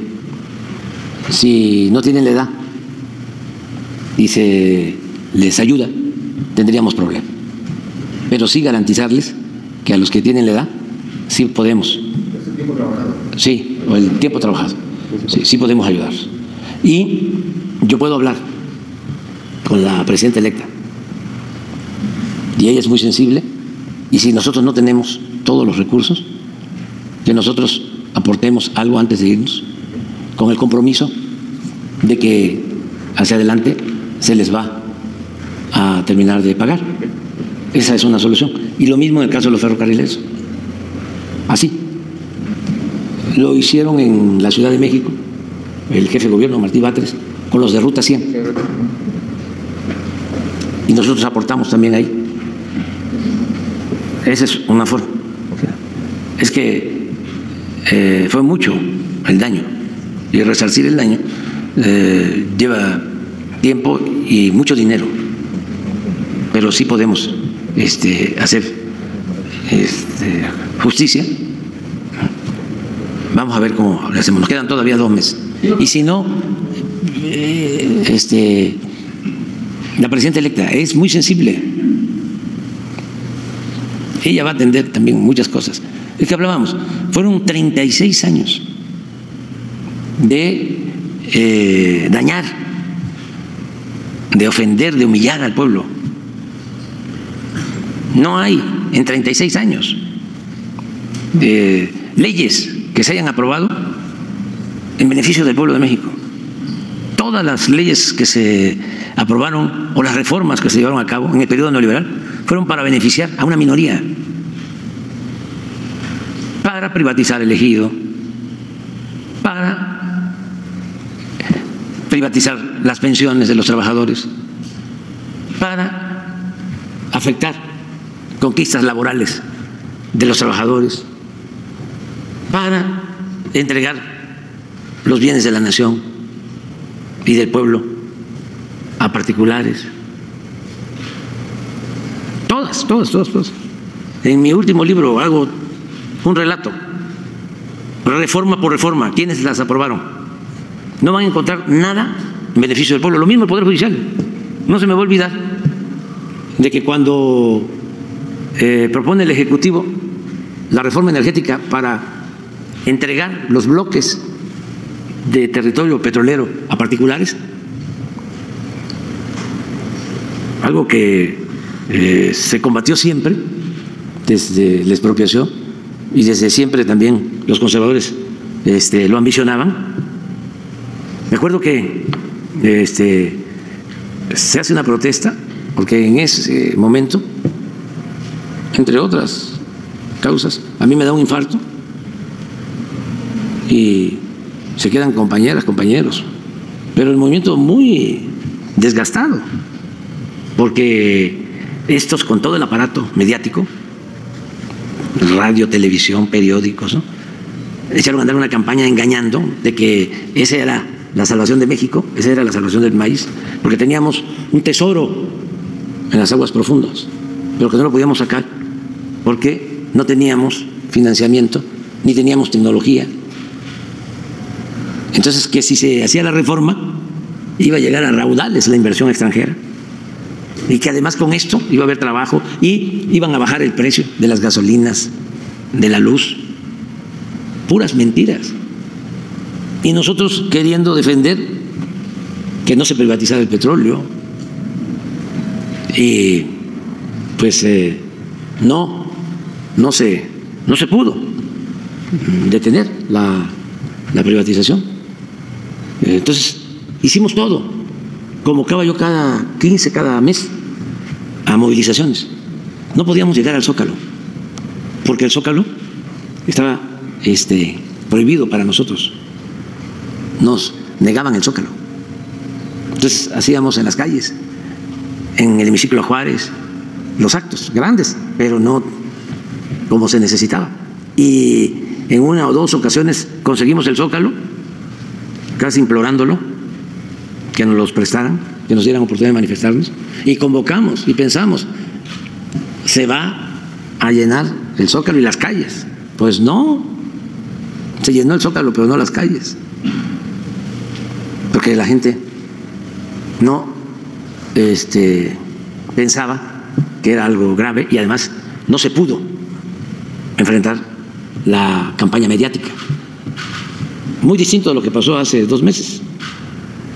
si no tienen la edad y se les ayuda, tendríamos problemas. Pero sí garantizarles que a los que tienen la edad, sí podemos. ¿Es el tiempo trabajado? Sí, o el tiempo trabajado. Sí podemos ayudarlos. Y yo puedo hablar con la presidenta electa. Y ella es muy sensible. Y si nosotros no tenemos todos los recursos, que nosotros aportemos algo antes de irnos, con el compromiso de que hacia adelante se les va a terminar de pagar. Esa es una solución. Y lo mismo en el caso de los ferrocarrileros. Así. Lo hicieron en la Ciudad de México, el jefe de gobierno, Martí Batres, con los de Ruta 100. Y nosotros aportamos también ahí. Esa es una forma. Es que fue mucho el daño. Y resarcir el daño lleva tiempo y mucho dinero, pero sí podemos hacer justicia. Vamos a ver cómo lo hacemos. Nos quedan todavía 2 meses. Y si no, la presidenta electa es muy sensible. Ella va a atender también muchas cosas. Es que hablábamos, fueron 36 años de dañar, de ofender, de humillar al pueblo. No hay en 36 años leyes que se hayan aprobado en beneficio del pueblo de México. Todas las leyes que se aprobaron o las reformas que se llevaron a cabo en el periodo neoliberal fueron para beneficiar a una minoría, para privatizar el ejido, para privatizar las pensiones de los trabajadores, para afectar conquistas laborales de los trabajadores, para entregar los bienes de la nación y del pueblo a particulares. Todas. En mi último libro hago un relato, reforma por reforma, ¿quiénes las aprobaron? No van a encontrar nada en beneficio del pueblo. Lo mismo el Poder Judicial. no se me va a olvidar de que cuando propone el Ejecutivo la reforma energética para entregar los bloques de territorio petrolero a particulares, algo que se combatió siempre desde la expropiación y desde siempre también los conservadores lo ambicionaban. Me acuerdo que se hace una protesta porque en ese momento, entre otras causas, a mí me da un infarto y se quedan compañeras, compañeros, pero el movimiento muy desgastado, porque estos con todo el aparato mediático, radio, televisión, periódicos, ¿no?, echaron a andar una campaña engañando de que esa era la salvación de México, esa era la salvación del maíz, porque teníamos un tesoro en las aguas profundas, pero que no lo podíamos sacar porque no teníamos financiamiento ni teníamos tecnología. Entonces, que si se hacía la reforma iba a llegar a raudales la inversión extranjera y que además con esto iba a haber trabajo y iban a bajar el precio de las gasolinas, de la luz. Puras mentiras. Y nosotros queriendo defender que no se privatizara el petróleo y pues no se pudo detener la privatización. Entonces hicimos todo, convocaba yo cada 15, cada mes a movilizaciones. No podíamos llegar al Zócalo porque el Zócalo estaba prohibido para nosotros, nos negaban el Zócalo. Entonces hacíamos en las calles, en el hemiciclo Juárez, los actos grandes, pero no como se necesitaba. Y en una o dos ocasiones conseguimos el Zócalo, casi implorándolo, que nos los prestaran, que nos dieran oportunidad de manifestarnos, y convocamos y pensamos, se va a llenar el Zócalo y las calles. Pues no, se llenó el Zócalo, pero no las calles, porque la gente no pensaba que era algo grave y además no se pudo enfrentar la campaña mediática. Muy distinto a lo que pasó hace 2 meses,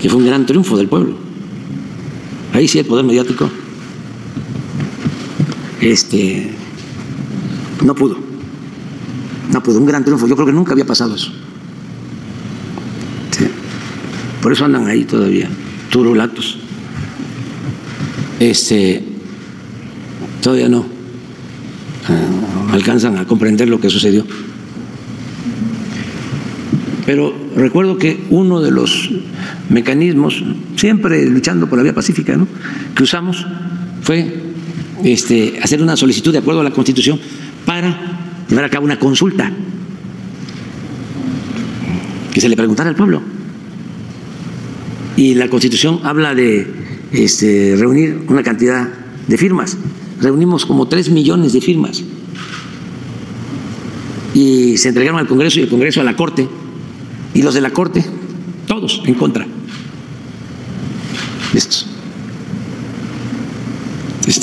que fue un gran triunfo del pueblo. Ahí sí el poder mediático no pudo, un gran triunfo. Yo creo que nunca había pasado eso. Sí. Por eso andan ahí todavía, turulatos. Todavía no alcanzan a comprender lo que sucedió. Pero recuerdo que uno de los mecanismos, siempre luchando por la vía pacífica, ¿no?, que usamos fue hacer una solicitud de acuerdo a la Constitución para llevar a cabo una consulta, que se le preguntara al pueblo. Y la Constitución habla de reunir una cantidad de firmas. Reunimos como 3 millones de firmas y se entregaron al Congreso y el Congreso a la Corte, y los de la Corte todos en contra de estos,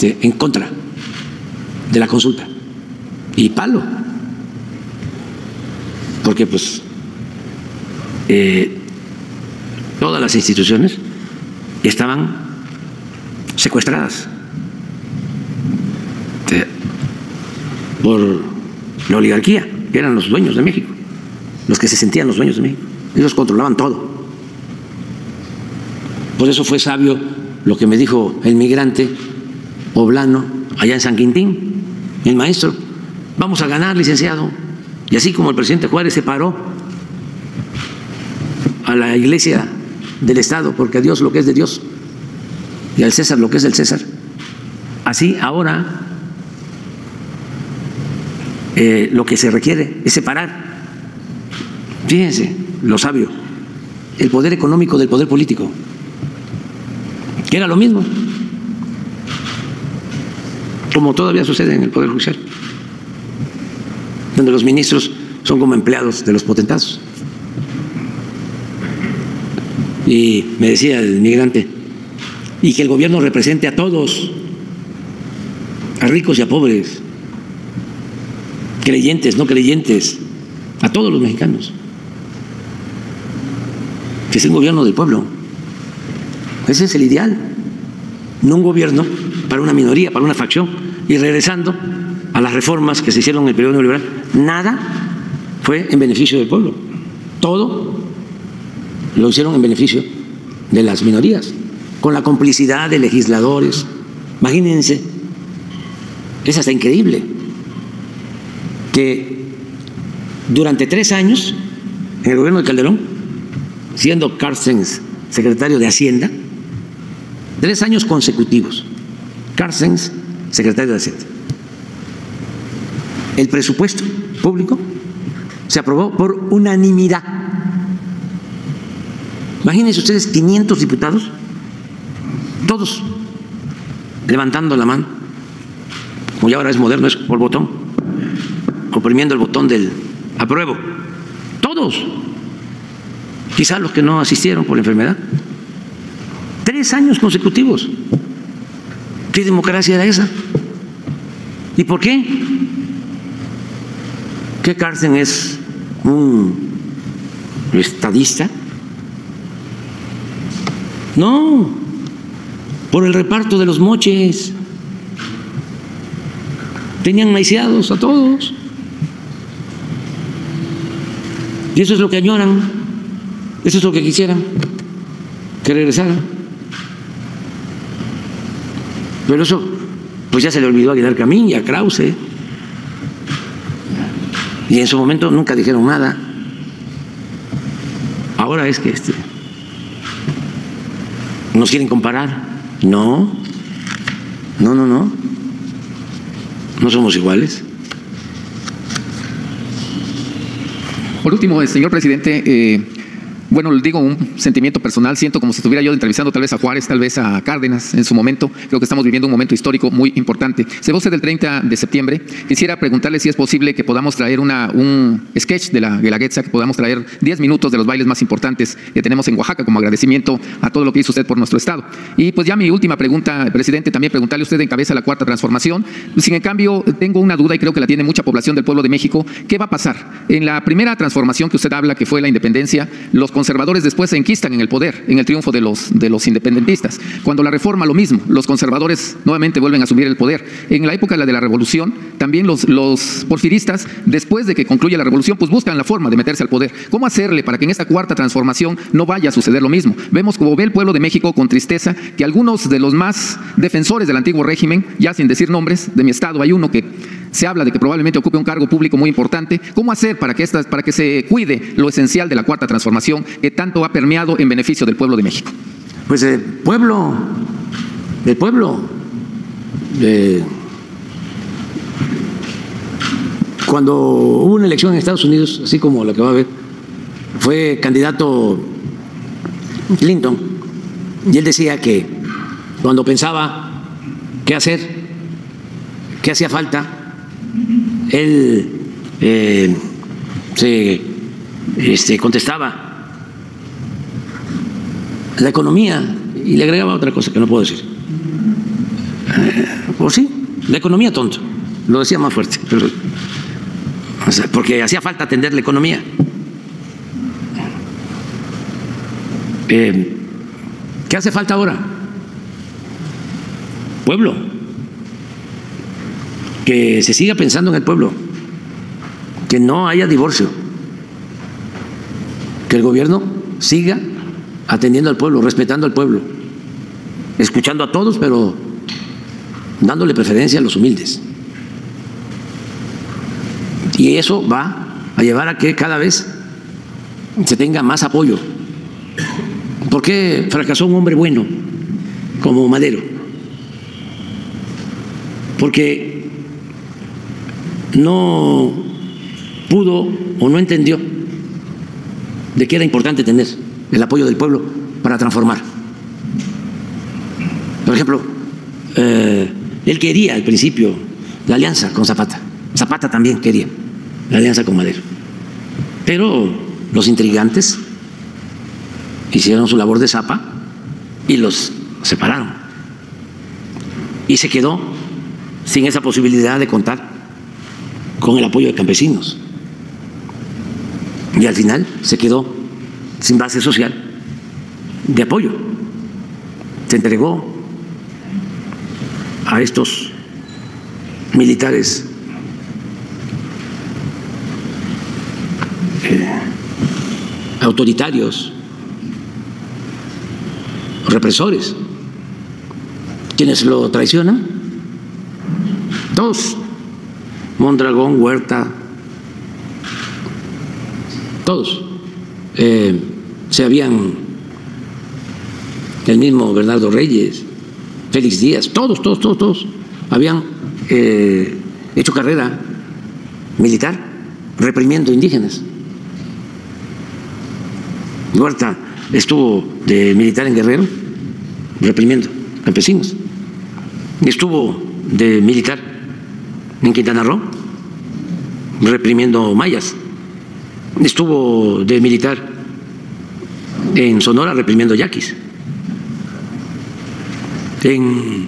en contra de la consulta, y palo, porque pues todas las instituciones estaban secuestradas por la oligarquía, que eran los dueños de México, los que se sentían los dueños de México. Ellos controlaban todo. Por eso fue sabio lo que me dijo el migrante poblano allá en San Quintín, el maestro: vamos a ganar, licenciado. Y así como el presidente Juárez se paró a la iglesia del Estado, porque a Dios lo que es de Dios y al César lo que es del César, así ahora lo que se requiere es separar, fíjense lo sabio, el poder económico del poder político, que era lo mismo, como todavía sucede en el Poder Judicial, donde los ministros son como empleados de los potentados. Y me decía el migrante: y que el gobierno represente a todos, a ricos y a pobres, creyentes, no creyentes, a todos los mexicanos. Que sea un gobierno del pueblo. Ese es el ideal, no un gobierno para una minoría, para una facción. Y regresando a las reformas que se hicieron en el periodo neoliberal, nada fue en beneficio del pueblo, todo lo hicieron en beneficio de las minorías, con la complicidad de legisladores. Imagínense, es hasta increíble que durante 3 años en el gobierno de Calderón, siendo Carstens secretario de Hacienda, 3 años consecutivos, Carstens secretario de Hacienda, el presupuesto público se aprobó por unanimidad. Imagínense ustedes 500 diputados, todos levantando la mano, como ya ahora es moderno, es por botón, oprimiendo el botón del apruebo. Todos, quizás los que no asistieron por la enfermedad. 3 años consecutivos. ¿Qué democracia era esa? ¿Y por qué? ¿Que Carstens es un estadista? No, por el reparto de los moches. Tenían maiciados a todos. Y eso es lo que añoran, eso es lo que quisieran, que regresaran. Pero eso, pues ya se le olvidó a Aguilar Camín y a Krause. Y en su momento nunca dijeron nada. Ahora es que nos quieren comparar. No, no, no, no. No somos iguales. Por último, señor presidente, bueno, le digo un sentimiento personal, siento como si estuviera yo entrevistando tal vez a Juárez, tal vez a Cárdenas en su momento. Creo que estamos viviendo un momento histórico muy importante. Se va usted del 30 de septiembre. Quisiera preguntarle si es posible que podamos traer un sketch de la Guelaguetza, que podamos traer 10 minutos de los bailes más importantes que tenemos en Oaxaca como agradecimiento a todo lo que hizo usted por nuestro estado. Y pues ya mi última pregunta, presidente, también preguntarle, usted encabeza la Cuarta Transformación. Sin en cambio, tengo una duda y creo que la tiene mucha población del pueblo de México. ¿Qué va a pasar? En la primera transformación que usted habla, que fue la independencia, los conservadores después se enquistan en el poder, en el triunfo de los independentistas. Cuando la reforma, lo mismo, los conservadores nuevamente vuelven a asumir el poder. En la época de la revolución, también los porfiristas, después de que concluye la revolución, pues buscan la forma de meterse al poder. ¿Cómo hacerle para que en esta cuarta transformación no vaya a suceder lo mismo? Vemos como ve el pueblo de México con tristeza que algunos de los más defensores del antiguo régimen, ya sin decir nombres, de mi estado hay uno que se habla de que probablemente ocupe un cargo público muy importante. ¿Cómo hacer para que se cuide lo esencial de la Cuarta Transformación que tanto ha permeado en beneficio del pueblo de México? Pues el pueblo, cuando hubo una elección en Estados Unidos, así como la que va a haber, fue candidato Clinton, y él decía que cuando pensaba qué hacer, qué hacía falta, él se contestaba la economía y le agregaba otra cosa que no puedo decir. Pues sí, la economía, tonto, lo decía más fuerte, pero, o sea, porque hacía falta atender la economía. ¿Qué hace falta ahora? Pueblo. Que se siga pensando en el pueblo, que no haya divorcio, que el gobierno siga atendiendo al pueblo, respetando al pueblo, escuchando a todos, pero dándole preferencia a los humildes. Y eso va a llevar a que cada vez se tenga más apoyo. ¿Por qué fracasó un hombre bueno como Madero? Porque no pudo o no entendió de que era importante tener el apoyo del pueblo para transformar. Por ejemplo, él quería al principio la alianza con Zapata. Zapata también quería la alianza con Madero. Pero los intrigantes hicieron su labor de zapa y los separaron y se quedó sin esa posibilidad de contar con el apoyo de campesinos. Y al final se quedó sin base social de apoyo. Se entregó a estos militares autoritarios, represores. ¿Quiénes lo traicionan? Todos. Mondragón, Huerta, todos. Se habían, el mismo Bernardo Reyes, Félix Díaz, todos habían hecho carrera militar reprimiendo indígenas. Huerta estuvo de militar en Guerrero reprimiendo campesinos. Estuvo de militar en Quintana Roo reprimiendo mayas. Estuvo de militar en Sonora reprimiendo yaquis. En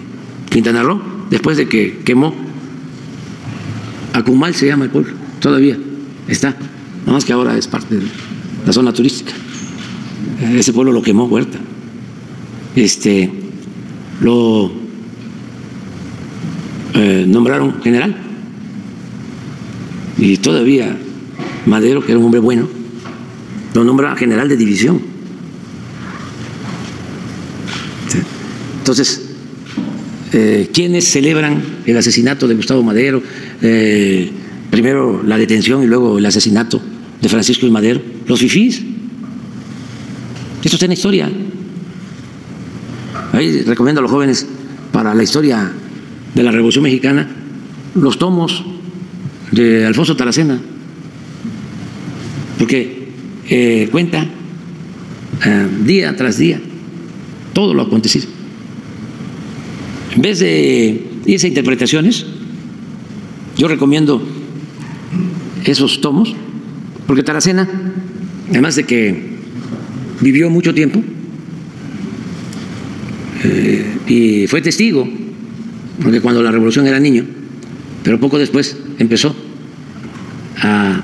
Quintana Roo, después de que quemó Acumal, se llama el pueblo, todavía está, nada más que ahora es parte de la zona turística. Ese pueblo lo quemó Huerta. Lo nombraron general. Y todavía Madero, que era un hombre bueno, lo nombra general de división. Entonces, ¿quiénes celebran el asesinato de Gustavo Madero? Primero la detención y luego el asesinato de Francisco I. Madero. Los fifís. Esto está en la historia. Ahí recomiendo a los jóvenes, para la historia de la Revolución Mexicana, los tomos de Alfonso Taracena, porque cuenta día tras día todo lo acontecido. En vez de irse a interpretaciones, yo recomiendo esos tomos, porque Taracena, además de que vivió mucho tiempo y fue testigo, porque cuando la revolución era niño, pero poco después empezó a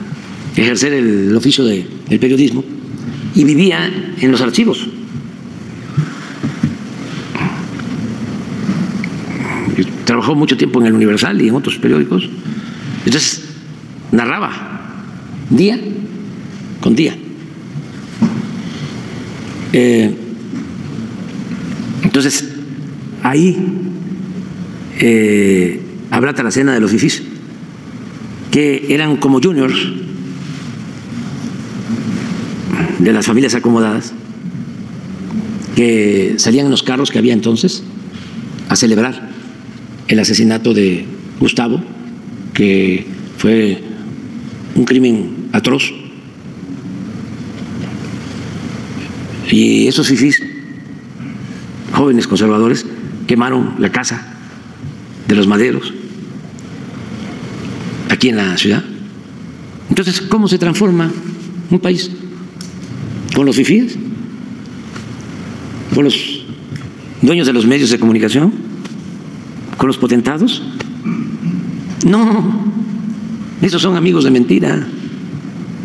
ejercer el oficio del periodismo y vivía en los archivos. Trabajó mucho tiempo en el Universal y en otros periódicos. Entonces narraba día con día. Entonces ahí habla Taracena de los fifís, que eran como juniors de las familias acomodadas, que salían en los carros que había entonces a celebrar el asesinato de Gustavo, que fue un crimen atroz. Y esos fifís, jóvenes conservadores, quemaron la casa de los Maderos aquí en la ciudad. Entonces, ¿cómo se transforma un país? ¿Con los fifís? ¿Con los dueños de los medios de comunicación? ¿Con los potentados? No, esos son amigos de mentira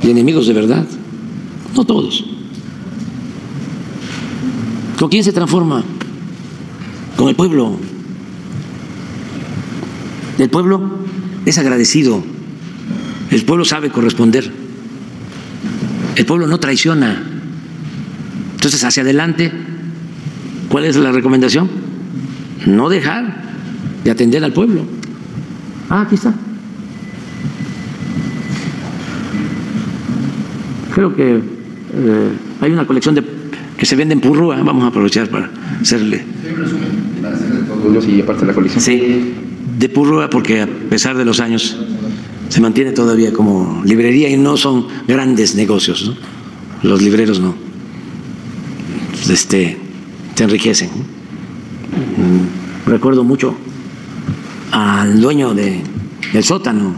y enemigos de verdad. No todos. ¿Con quién se transforma? Con el pueblo. El pueblo es agradecido. El pueblo sabe corresponder. El pueblo no traiciona. Entonces, hacia adelante, ¿cuál es la recomendación? No dejar de atender al pueblo. Aquí está. Creo que hay una colección que se vende en Purrúa. Vamos a aprovechar para hacerle. Y aparte de la colección. Sí, de Purrúa, porque a pesar de los años se mantiene todavía como librería y no son grandes negocios, ¿no? Los libreros no. Se enriquecen. Recuerdo mucho al dueño del sótano